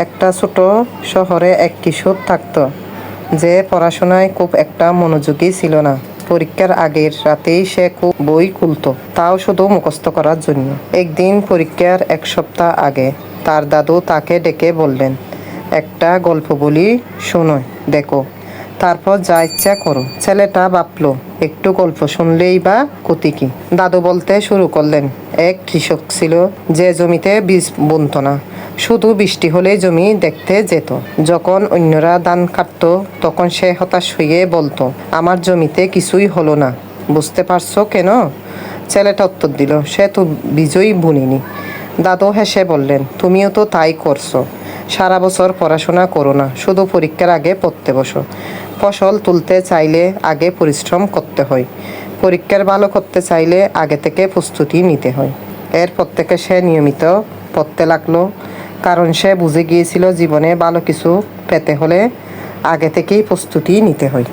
একটা ছোট শহরে এক কিশোর থাকতো যে পড়াশোনায় খুব একটা মনোযোগী ছিল না। পরীক্ষার আগের রাতেই সে খুব বই খুলতো, তাও শুধু মুখস্থ করার জন্য। একদিন পরীক্ষার এক সপ্তাহ আগে তার দাদু তাকে ডেকে বললেন, একটা গল্প বলি, শোনো দেখো, তারপর যা ইচ্ছা করো। ছেলেটা ভাবলো, একটু গল্প শুনলেই বা ক্ষতি কি। দাদু বলতে শুরু করলেন, এক কৃষক ছিল যে জমিতে বীজ বুনত না, শুধু বৃষ্টি হলেই জমি দেখতে যেত। যখন অন্যরা ধান কাটত তখন সে হতাশ হয়ে বলতো, আমার জমিতে কিছুই হলো না, বুঝতে পারছো কেন? ছেলেটা উত্তর দিল, সে তো বীজই বুনিনি। দাদু হেসে বললেন, তুমিও তো তাই করছো, সারা বছর পড়াশোনা করো না, শুধু পরীক্ষার আগে পড়তে বসো। ফসল তুলতে চাইলে আগে পরিশ্রম করতে হয়, পরীক্ষার ভালো করতে চাইলে আগে থেকে প্রস্তুতি নিতে হয়। এরপর থেকে সে নিয়মিত পড়তে লাগলো, কারণ সে বুঝে গিয়েছিল জীবনে ভালো কিছু পেতে হলে আগে থেকেই প্রস্তুতি নিতে হয়।